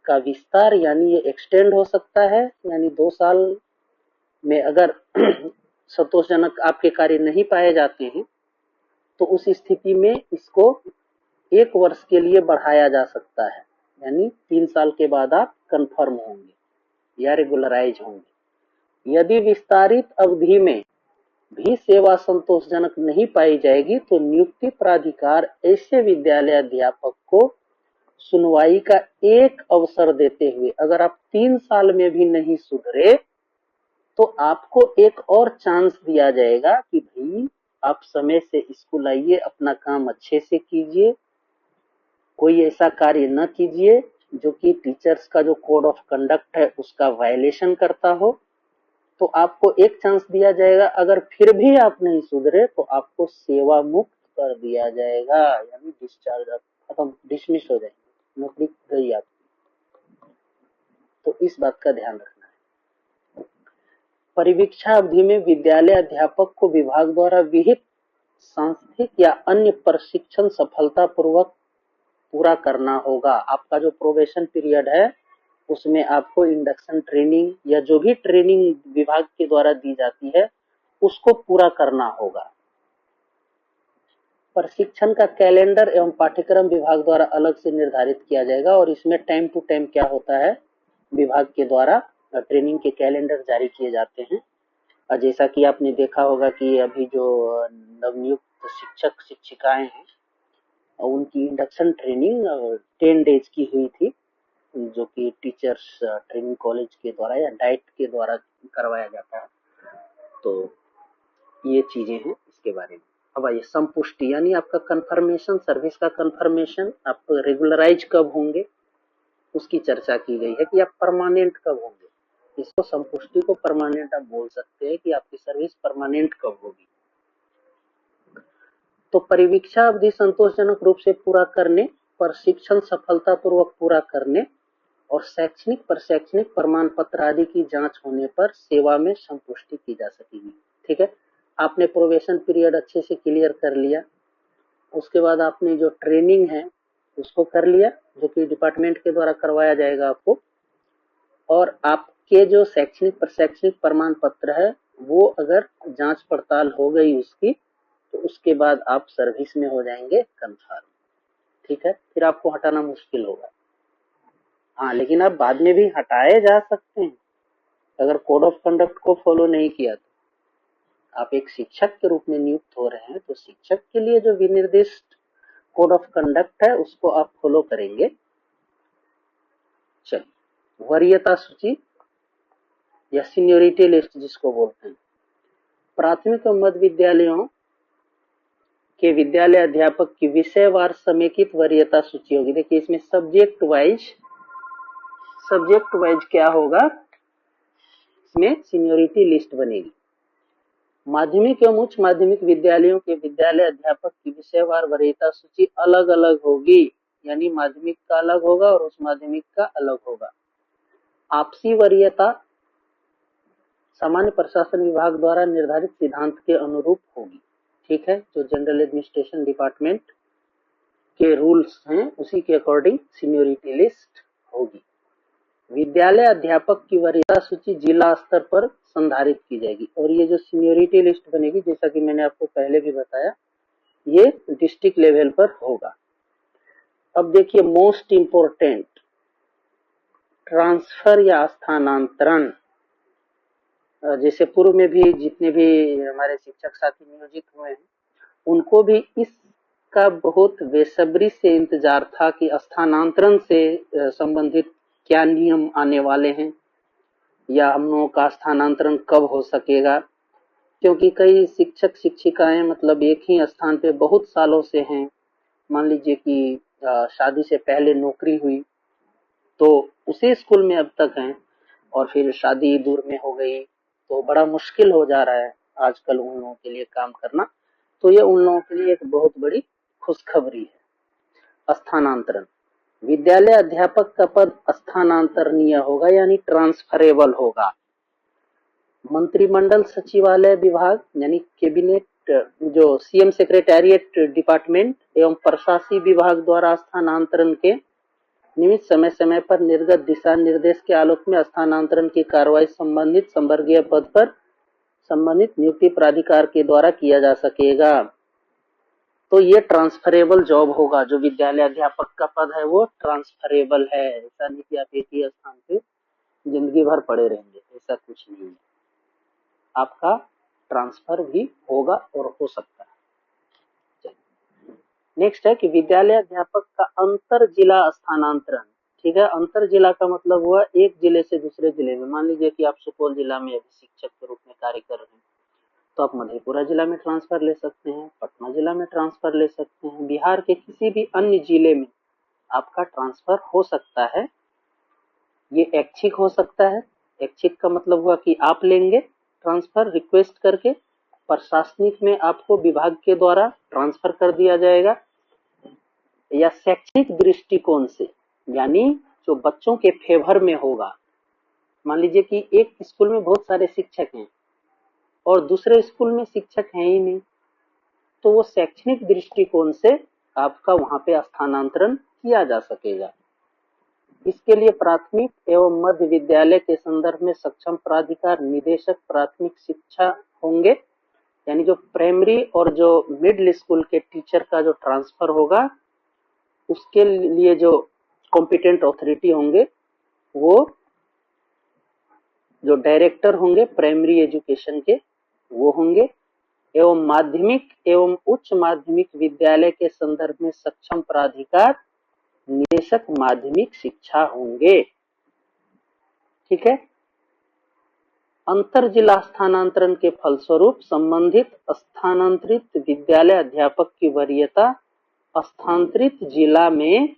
का विस्तार यानी ये एक्सटेंड हो सकता है, यानी 2 साल में अगर संतोषजनक आपके कार्य नहीं पाए जाते हैं तो उस स्थिति में इसको 1 वर्ष के लिए बढ़ाया जा सकता है, यानी 3 साल के बाद आप कंफर्म होंगे या रेगुलराइज होंगे। यदि विस्तारित अवधि में भी सेवा संतोषजनक नहीं पाई जाएगी तो नियुक्ति प्राधिकार ऐसे विद्यालय अध्यापक को सुनवाई का एक अवसर देते हुए, अगर आप 3 साल में भी नहीं सुधरे तो आपको एक और चांस दिया जाएगा कि भाई आप समय से स्कूल आइए, अपना काम अच्छे से कीजिए, कोई ऐसा कार्य न कीजिए जो कि टीचर्स का जो कोड ऑफ कंडक्ट है उसका वायलेशन करता हो। तो आपको एक चांस दिया जाएगा, अगर फिर भी आप नहीं सुधरे तो आपको सेवा मुक्त कर दिया जाएगा, यानी डिस्चार्ज, खत्म, डिसमिस हो जाएंगे, नौकरी गई आपकी। तो इस बात का ध्यान रखना है। परिवीक्षा अवधि में विद्यालय अध्यापक को विभाग द्वारा विहित सांस्कृतिक या अन्य प्रशिक्षण सफलतापूर्वक पूरा करना होगा। आपका जो प्रोबेशन पीरियड है उसमें आपको इंडक्शन ट्रेनिंग या जो भी ट्रेनिंग विभाग के द्वारा दी जाती है उसको पूरा करना होगा। प्रशिक्षण का कैलेंडर एवं पाठ्यक्रम विभाग द्वारा अलग से निर्धारित किया जाएगा और इसमें टाइम टू टाइम क्या होता है, विभाग के द्वारा ट्रेनिंग के कैलेंडर जारी किए जाते हैं। और जैसा कि आपने देखा होगा कि अभी जो नवनियुक्त शिक्षक शिक्षिकाएं हैं उनकी इंडक्शन ट्रेनिंग 10 डेज की हुई थी, जो कि टीचर्स ट्रेनिंग कॉलेज के द्वारा या डाइट के द्वारा करवाया जाता है। तो ये चीजें हैं इसके बारे में। अब आइए संपुष्टि, यानी आपका कंफर्मेशन, सर्विस का कंफर्मेशन, आप रेगुलराइज कब होंगे उसकी चर्चा की गई है कि आप परमानेंट कब होंगे। इसको संपुष्टि को परमानेंट आप बोल सकते हैं कि आपकी सर्विस परमानेंट कब होगी। तो परिवीक्षा अवधि संतोषजनक रूप से पूरा करने, प्रशिक्षण सफलतापूर्वक पूरा करने और शैक्षणिक प्रशैक्षणिक प्रमाण पत्र आदि की जांच होने पर सेवा में संपुष्टि की जा सकेगी। ठीक है, आपने प्रोबेशन पीरियड अच्छे से क्लियर कर लिया, उसके बाद आपने जो ट्रेनिंग है उसको कर लिया जो कि डिपार्टमेंट के द्वारा करवाया जाएगा आपको, और आपके जो शैक्षणिक प्रशैक्षणिक प्रमाण पत्र है वो अगर जांच पड़ताल हो गई उसकी तो उसके बाद आप सर्विस में हो जाएंगे कंफर्म। ठीक है, फिर आपको हटाना मुश्किल होगा। हाँ, लेकिन आप बाद में भी हटाए जा सकते हैं अगर कोड ऑफ कंडक्ट को फॉलो नहीं किया तो। आप एक शिक्षक के रूप में नियुक्त हो रहे हैं तो शिक्षक के लिए जो विनिर्दिष्ट कोड ऑफ कंडक्ट है उसको आप फॉलो करेंगे। चलिए, वरीयता सूची या सीनियोरिटी लिस्ट जिसको बोलते हैं, प्राथमिक और मध्य विद्यालयों के विद्यालय अध्यापक की विषयवार समेकित वरीयता सूची होगी। देखिए इसमें सब्जेक्ट वाइज क्या होगा, इसमें सीनियोरिटी लिस्ट बनेगी। माध्यमिक एवं उच्च माध्यमिक विद्यालयों के विद्यालय अध्यापक की विषयवार वरीयता सूची अलग अलग होगी, यानी माध्यमिक का अलग होगा और उच्च माध्यमिक का अलग होगा। आपसी वरीयता सामान्य प्रशासन विभाग द्वारा निर्धारित सिद्धांत के अनुरूप होगी। ठीक है, जो जनरल एडमिनिस्ट्रेशन डिपार्टमेंट के रूल्स हैं उसी के अकॉर्डिंग सीनियोरिटी लिस्ट होगी। विद्यालय अध्यापक की वरीयता सूची जिला स्तर पर संधारित की जाएगी और ये जो सीनियोरिटी लिस्ट बनेगी जैसा कि मैंने आपको पहले भी बताया ये डिस्ट्रिक्ट लेवल पर होगा। अब देखिए मोस्ट इंपोर्टेंट, ट्रांसफर या स्थानांतरण। जैसे पूर्व में भी जितने भी हमारे शिक्षक साथी नियोजित हुए हैं उनको भी इसका बहुत बेसब्री से इंतजार था कि स्थानांतरण से संबंधित क्या नियम आने वाले हैं या हम लोगों का स्थानांतरण कब हो सकेगा, क्योंकि कई शिक्षक शिक्षिकाएं मतलब एक ही स्थान पे बहुत सालों से हैं। मान लीजिए कि शादी से पहले नौकरी हुई तो उसी स्कूल में अब तक हैं, और फिर शादी दूर में हो गई तो बड़ा मुश्किल हो जा रहा है आजकल उन लोगों के लिए काम करना। तो ये उन लोगों के लिए एक बहुत बड़ी खुशखबरी है। स्थानांतरण, विद्यालय अध्यापक का पद स्थानांतरणीय होगा यानी ट्रांसफरेबल होगा। मंत्रिमंडल सचिवालय विभाग यानी कैबिनेट, जो सीएम सेक्रेटेरिएट डिपार्टमेंट एवं प्रशासनिक विभाग द्वारा स्थानांतरण के निमित्त समय समय पर निर्गत दिशा निर्देश के आलोक में स्थानांतरण की कार्रवाई संबंधित संवर्गीय पद पर संबंधित नियुक्ति प्राधिकार के द्वारा किया जा सकेगा। तो ये ट्रांसफरेबल जॉब होगा। जो विद्यालय अध्यापक का पद है वो ट्रांसफरेबल है। ऐसा नहीं कि आप एक ही स्थान पे जिंदगी भर पड़े रहेंगे, ऐसा कुछ नहीं है। आपका ट्रांसफर भी होगा और हो सकता है। नेक्स्ट है कि विद्यालय अध्यापक का अंतर जिला स्थानांतरण। ठीक है, अंतर जिला का मतलब हुआ एक जिले से दूसरे जिले में। मान लीजिए कि आप सुपौल जिला में अभी शिक्षक के रूप में कार्य कर रहे हैं, तो आप मधेपुरा जिला में ट्रांसफर ले सकते हैं, पटना जिला में ट्रांसफर ले सकते हैं, बिहार के किसी भी अन्य जिले में आपका ट्रांसफर हो सकता है। ये ऐच्छिक हो सकता है। ऐच्छिक का मतलब हुआ कि आप लेंगे ट्रांसफर रिक्वेस्ट करके, प्रशासनिक में आपको विभाग के द्वारा ट्रांसफर कर दिया जाएगा, या शैक्षिक दृष्टिकोण से यानी जो बच्चों के फेवर में होगा। मान लीजिए कि एक स्कूल में बहुत सारे शिक्षक हैं और दूसरे स्कूल में शिक्षक हैं ही नहीं, तो वो शैक्षणिक दृष्टिकोण से आपका वहां पे स्थानांतरण किया जा सकेगा। इसके लिए प्राथमिक एवं मध्य विद्यालय के संदर्भ में सक्षम प्राधिकार निदेशक प्राथमिक शिक्षा होंगे, यानी जो प्राइमरी और जो मिडिल स्कूल के टीचर का जो ट्रांसफर होगा उसके लिए जो कॉम्पिटेंट अथॉरिटी होंगे वो जो डायरेक्टर होंगे प्राइमरी एजुकेशन के वो होंगे, एवं माध्यमिक एवं उच्च माध्यमिक विद्यालय के संदर्भ में सक्षम प्राधिकार निदेशक माध्यमिक शिक्षा होंगे। ठीक है। अंतर जिला स्थानांतरण के फलस्वरूप संबंधित स्थानांतरित विद्यालय अध्यापक की वरीयता स्थानांतरित जिला में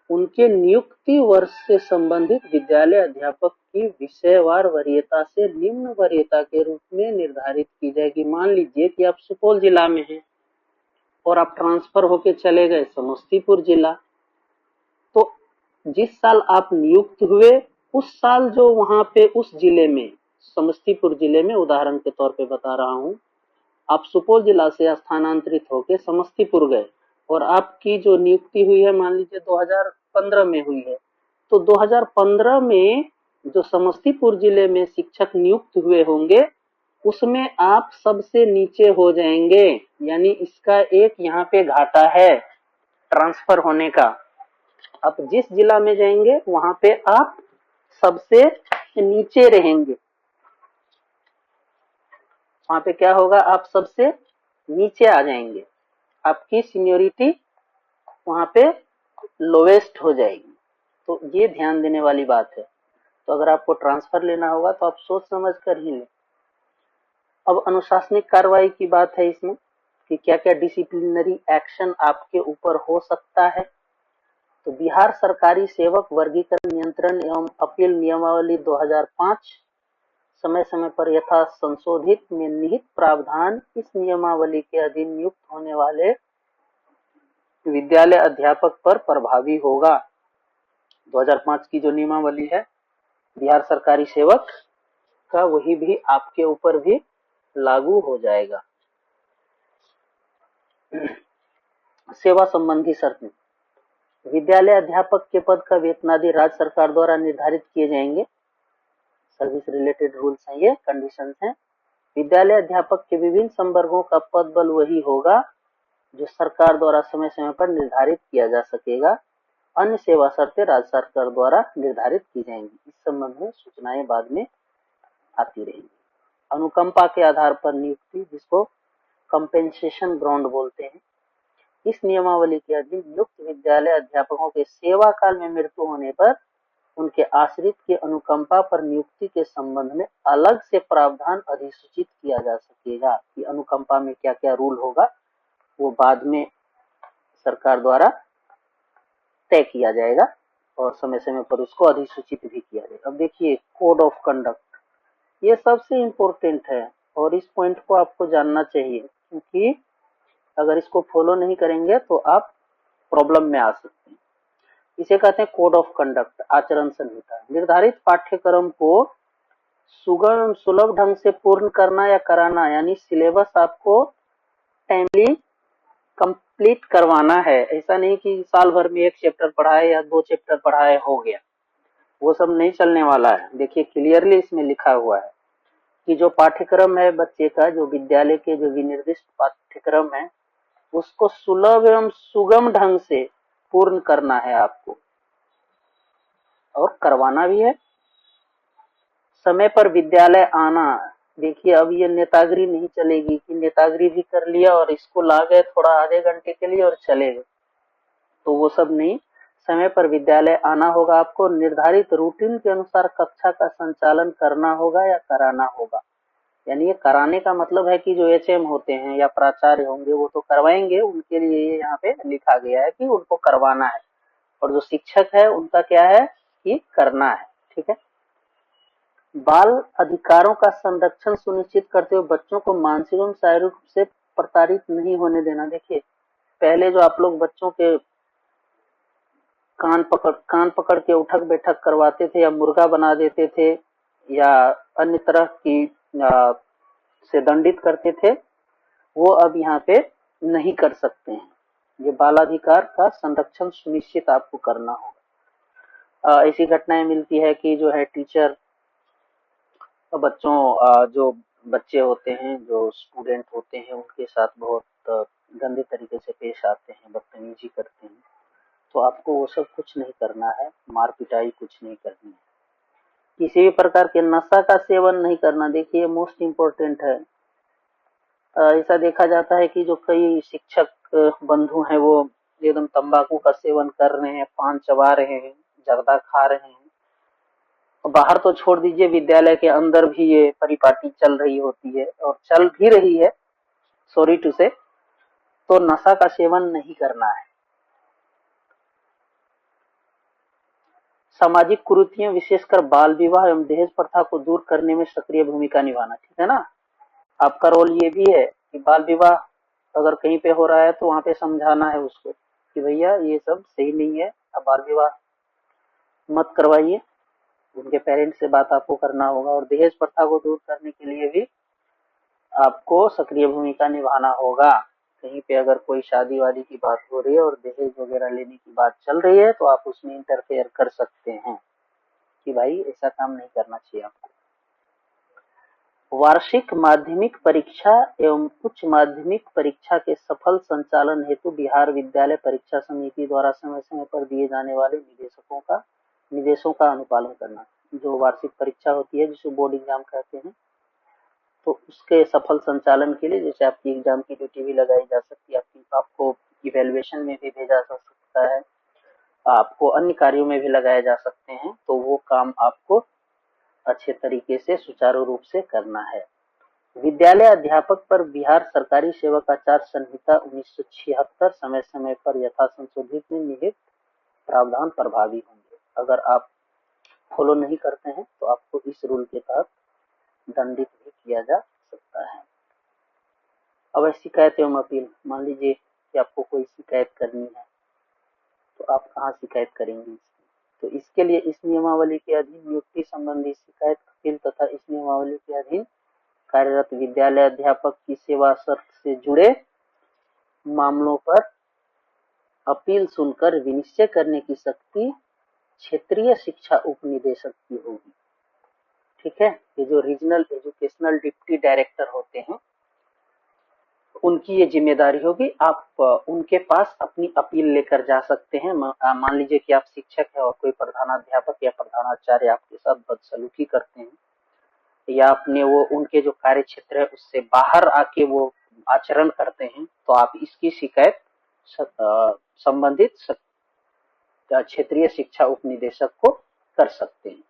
उनके नियुक्ति वर्ष से संबंधित विद्यालय अध्यापक की विषयवार वरीयता से निम्न वरीयता के रूप में निर्धारित की जाएगी। मान लीजिए कि आप सुपौल जिला में हैं और आप ट्रांसफर होके चले गए समस्तीपुर जिला, तो जिस साल आप नियुक्त हुए उस साल जो वहां पे उस जिले में, समस्तीपुर जिले में उदाहरण के तौर पे बता रहा हूं, आप सुपौल जिला से स्थानांतरित होके समस्तीपुर गए और आपकी जो नियुक्ति हुई है मान लीजिए 2015 में हुई है, तो 2015 में जो समस्तीपुर जिले में शिक्षक नियुक्त हुए होंगे उसमें आप सबसे नीचे हो जाएंगे, यानी इसका एक यहाँ पे घाटा है ट्रांसफर होने का। आप जिस जिला में जाएंगे वहां पे आप सबसे नीचे रहेंगे, वहां पे क्या होगा, आप सबसे नीचे आ जाएंगे, आपकी सीनियोरिटी वहां पे लोवेस्ट हो जाएगी। तो ये ध्यान देने वाली बात है। तो अगर आपको ट्रांसफर लेना होगा तो आप सोच समझ कर ही लें। अब अनुशासनिक कार्रवाई की बात है इसमें कि क्या क्या डिसिप्लिनरी एक्शन आपके ऊपर हो सकता है। तो बिहार सरकारी सेवक वर्गीकरण नियंत्रण एवं अपील नियमावली 2005 समय समय पर यथा संशोधित में निहित प्रावधान इस नियमावली के अधीन नियुक्त होने वाले विद्यालय अध्यापक पर प्रभावी होगा। 2005 की जो नियमावली है बिहार सरकारी सेवक का, वही भी आपके ऊपर भी लागू हो जाएगा। सेवा संबंधी शर्तें, विद्यालय अध्यापक के पद का वेतनादि राज्य सरकार द्वारा निर्धारित किए जाएंगे। सर्विस रिलेटेड रूल्स हैं, ये कंडीशंस हैं। विद्यालय अध्यापक के विभिन्न संवर्गों का पद बल वही होगा जो सरकार द्वारा समय समय पर निर्धारित किया जा सकेगा। अन्य सेवा शर्तें राज्य सरकार द्वारा निर्धारित की जाएंगी। इस संबंध में सूचनाएं बाद में आती रहेंगी। अनुकंपा के आधार पर नियुक्ति, जिसको कंपेंसेशन ग्राउंड बोलते हैं, इस नियमावली के अधीन नियुक्त विद्यालय अध्यापकों के सेवा काल में मृत्यु होने पर उनके आश्रित की अनुकंपा पर नियुक्ति के संबंध में अलग से प्रावधान अधिसूचित किया जा सकेगा। कि अनुकंपा में क्या क्या रूल होगा वो बाद में सरकार द्वारा तय किया जाएगा और समय समय पर उसको अधिसूचित भी किया जाएगा। अब देखिए कोड ऑफ कंडक्ट, ये सबसे इम्पोर्टेंट है और इस पॉइंट को आपको जानना चाहिए, क्योंकि अगर इसको फॉलो नहीं करेंगे तो आप प्रॉब्लम में आ सकते हैं। इसे कहते हैं कोड ऑफ कंडक्ट, आचरण संहिता। निर्धारित पाठ्यक्रम को सुगम सुलभ ढंग से पूर्ण करना या कराना, यानी सिलेबस आपको टाइमली कंप्लीट करवाना है। ऐसा नहीं कि साल भर में एक चैप्टर पढ़ाए या 2 चैप्टर पढ़ाए हो गया, वो सब नहीं चलने वाला है। देखिए क्लियरली इसमें लिखा हुआ है कि जो पाठ्यक्रम है बच्चे का, जो विद्यालय के जो विनिर्दिष्ट पाठ्यक्रम है, उसको सुलभ एवं सुगम ढंग से पूर्ण करना है आपको और करवाना भी है। समय पर विद्यालय आना, देखिए अब ये नेतागिरी नहीं चलेगी कि नेतागिरी भी कर लिया और इसको ला गए थोड़ा आधे घंटे के लिए और चले गए, तो वो सब नहीं। समय पर विद्यालय आना होगा आपको, निर्धारित रूटीन के अनुसार कक्षा का संचालन करना होगा या कराना होगा। यानी ये कराने का मतलब है कि जो एचएम होते हैं या प्राचार्य होंगे वो तो करवाएंगे, उनके लिए ये यहाँ पे लिखा गया है कि उनको करवाना है, और जो शिक्षक है उनका क्या है कि करना है। ठीक है। बाल अधिकारों का संरक्षण सुनिश्चित करते हुए बच्चों को मानसिक एवं शारीरिक रूप से प्रताड़ित नहीं होने देना। देखिए पहले जो आप लोग बच्चों के कान पकड़ के उठक बैठक करवाते थे या मुर्गा बना देते थे या अन्य तरह की से दंडित करते थे, वो अब यहाँ पे नहीं कर सकते हैं। ये बाल अधिकार का संरक्षण सुनिश्चित आपको करना होगा। ऐसी घटनाएं मिलती है कि जो है टीचर बच्चों जो बच्चे होते हैं, जो स्टूडेंट होते हैं, उनके साथ बहुत गंदे तरीके से पेश आते हैं, बदतमीजी करते हैं, तो आपको वो सब कुछ नहीं करना है, मार पिटाई कुछ नहीं करनी है। किसी भी प्रकार के नशा का सेवन नहीं करना, देखिए मोस्ट इम्पोर्टेंट है। ऐसा देखा जाता है कि जो कई शिक्षक बंधु हैं वो एकदम तंबाकू का सेवन कर रहे हैं, पान चबा रहे हैं, जर्दा खा रहे हैं। बाहर तो छोड़ दीजिए, विद्यालय के अंदर भी ये परिपाटी चल रही होती है और चल भी रही है, सॉरी टू से। तो नशा का सेवन नहीं करना है। सामाजिक कुरीतियां विशेषकर बाल विवाह एवं दहेज प्रथा को दूर करने में सक्रिय भूमिका निभाना। ठीक है ना। आपका रोल ये भी है कि बाल विवाह अगर कहीं पे हो रहा है तो वहां पे समझाना है उसको कि भैया ये सब सही नहीं है, अब बाल विवाह मत करवाइए। उनके पेरेंट्स से बात आपको करना होगा। और दहेज प्रथा को दूर करने के लिए भी आपको सक्रिय भूमिका निभाना होगा। कहीं पे अगर कोई शादी वादी की बात हो रही है और दहेज वगैरह लेने की बात चल रही है तो आप उसमें इंटरफेयर कर सकते हैं कि भाई ऐसा काम नहीं करना चाहिए आपको। वार्षिक माध्यमिक परीक्षा एवं उच्च माध्यमिक परीक्षा के सफल संचालन हेतु बिहार विद्यालय परीक्षा समिति द्वारा समय समय पर दिए जाने वाले निर्देशों का अनुपालन करना। जो वार्षिक परीक्षा होती है जिसे बोर्ड एग्जाम कहते हैं, तो उसके सफल संचालन के लिए जैसे आपकी एग्जाम की ड्यूटी भी लगाई जा सकती है, आपको इवेल्युएशन में भी भेजा जा सकता है, आपको अन्य कार्यों में भी लगाए जा सकते हैं, तो वो काम आपको अच्छे तरीके से सुचारू रूप से करना है। विद्यालय अध्यापक पर बिहार सरकारी सेवक आचार संहिता 1976 समय समय पर यथा संशोधित में निहित प्रावधान प्रभावी होंगे। अगर आप फॉलो नहीं करते हैं तो आपको इस रूल के तहत दंडित भी किया जा सकता है। अब शिकायत एवं अपील, मान लीजिए कि आपको कोई शिकायत करनी है तो आप कहाँ शिकायत करेंगे? तो इसके लिए इस नियमावली के अधीन नियुक्ति संबंधी शिकायत, अपील तथा इस नियमावली के अधीन कार्यरत विद्यालय अध्यापक की सेवा शर्त से जुड़े मामलों पर अपील सुनकर विनिश्चय करने की शक्ति क्षेत्रीय शिक्षा उपनिदेशक की होगी। ठीक है। ये जो रीजनल एजुकेशनल डिप्टी डायरेक्टर होते हैं उनकी ये जिम्मेदारी होगी। आप उनके पास अपनी अपील लेकर जा सकते हैं। मान लीजिए कि आप शिक्षक है और कोई प्रधानाध्यापक या प्रधानाचार्य आपके साथ बदसलूकी करते हैं या अपने वो उनके जो कार्य क्षेत्र है उससे बाहर आके वो आचरण करते हैं, तो आप इसकी शिकायत संबंधित क्षेत्रीय शिक्षा उपनिदेशक को कर सकते हैं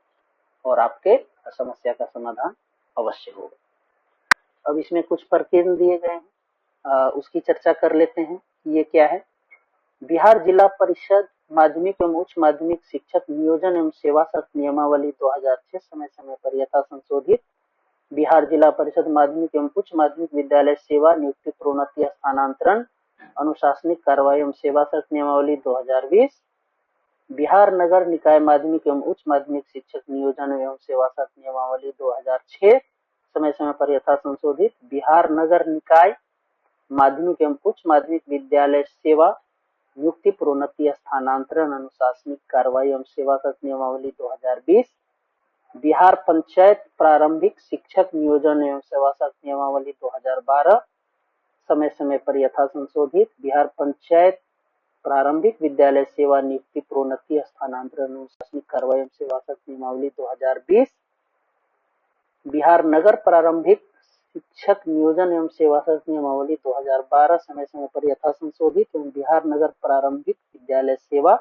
और आपके समस्या का समाधान अवश्य होगा। अब इसमें कुछ प्रकेंद्र दिए गए हैं, उसकी चर्चा कर लेते हैं। ये क्या है? बिहार जिला परिषद माध्यमिक एवं उच्च माध्यमिक शिक्षक नियोजन एवं सेवा शर्त नियमावली 2006 समय समय पर यथा संशोधित। बिहार जिला परिषद माध्यमिक एवं उच्च माध्यमिक विद्यालय सेवा नियुक्ति प्रोन्नति स्थानांतरण अनुशासनिक कार्रवाई एवं सेवा शर्त नियमावली 2020। बिहार नगर निकाय माध्यमिक एवं उच्च माध्यमिक शिक्षक नियोजन एवं सेवा शर्त नियमावली 2006 समय समय पर यथा संशोधित। बिहार नगर निकाय माध्यमिक एवं उच्च माध्यमिक विद्यालय सेवा नियुक्ति प्रोन्नति स्थानांतरण अनुशासनिक कार्रवाई एवं सेवा शर्त नियमावली 2020। बिहार पंचायत प्रारंभिक शिक्षक नियोजन एवं सेवा शर्त नियमावली 2012 समय समय पर यथा संशोधित। बिहार पंचायत प्रारंभिक विद्यालय सेवा नियुक्ति प्रोन्नति स्थानांतरण अनुशासनिक कार्रवाई एवं सेवा शर्त नियमावली 2020। बिहार नगर प्रारंभिक शिक्षक नियोजन एवं सेवा शर्त नियमावली 2012 समय समय पर यथा संशोधित एवं बिहार नगर प्रारंभिक विद्यालय सेवा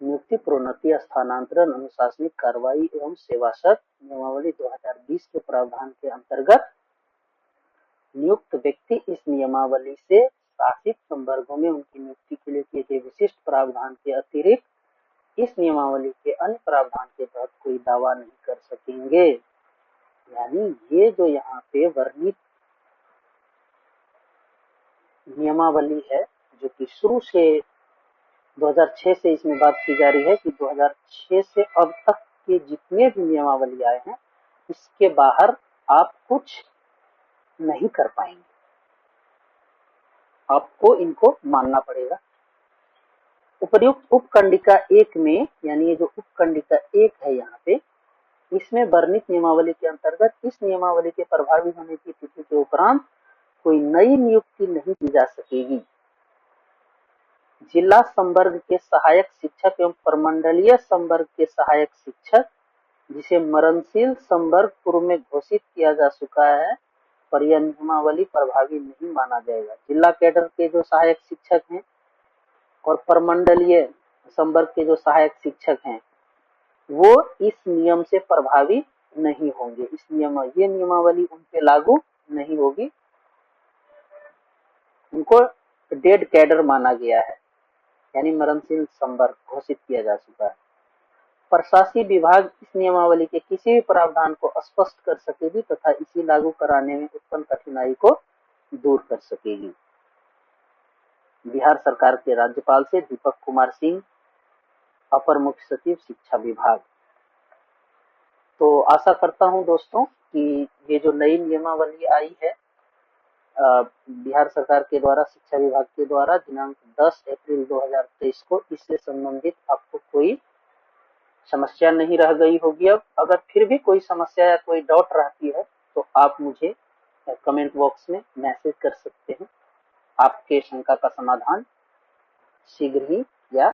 नियुक्ति प्रोन्नति स्थानांतरण अनुशासनिक कार्रवाई एवं सेवा शर्त नियमावली 2020 के प्रावधान के अंतर्गत नियुक्त व्यक्ति इस नियमावली से शासित संवर्गों में उनकी नियुक्ति के लिए किए गए विशिष्ट प्रावधान के अतिरिक्त इस नियमावली के अन्य प्रावधान के तहत कोई दावा नहीं कर सकेंगे। यानी ये जो यहाँ पे वर्णित नियमावली है, जो कि शुरू से 2006 से इसमें बात की जा रही है कि 2006 से अब तक के जितने भी नियमावली आए हैं, इसके बाहर आप कुछ नहीं कर पाएंगे, आपको इनको मानना पड़ेगा। उपर्युक्त उपखंडिका 1 में, यानी ये जो उपखंडिका 1 है यहाँ पे, इसमें वर्णित नियमावली के अंतर्गत इस नियमावली के प्रभावी होने की तिथि के उपरांत कोई नई नियुक्ति नहीं की जा सकेगी। जिला संवर्ग के सहायक शिक्षक एवं प्रमंडलीय संवर्ग के सहायक शिक्षक, जिसे मरणशील संवर्ग पूर्व में घोषित किया जा चुका है, पर यह नियमावली प्रभावी नहीं माना जाएगा। जिला कैडर के जो सहायक शिक्षक हैं और प्रमंडलीय संवर्ग के जो सहायक शिक्षक हैं, वो इस नियम से प्रभावी नहीं होंगे। ये नियमावली उन पे लागू नहीं होगी, उनको डेड कैडर माना गया है, यानी मरणशील संवर्ग घोषित किया जा चुका है। प्रशासकीय विभाग इस नियमावली के किसी भी प्रावधान को स्पष्ट कर सकेगी तथा इसी लागू कराने में उत्पन्न कठिनाई को दूर कर सकेगी। बिहार सरकार के राज्यपाल से दीपक कुमार सिंह, अपर मुख्य सचिव शिक्षा विभाग। तो आशा करता हूं दोस्तों कि ये जो नई नियमावली आई है बिहार सरकार के द्वारा, शिक्षा विभाग के द्वारा दिनांक 10 अप्रैल 2023 को, इससे संबंधित आपको कोई समस्या नहीं रह गई होगी। अब अगर फिर भी कोई समस्या या कोई डाउट रहती है तो आप मुझे कमेंट बॉक्स में मैसेज कर सकते हैं। आपके शंका का समाधान शीघ्र ही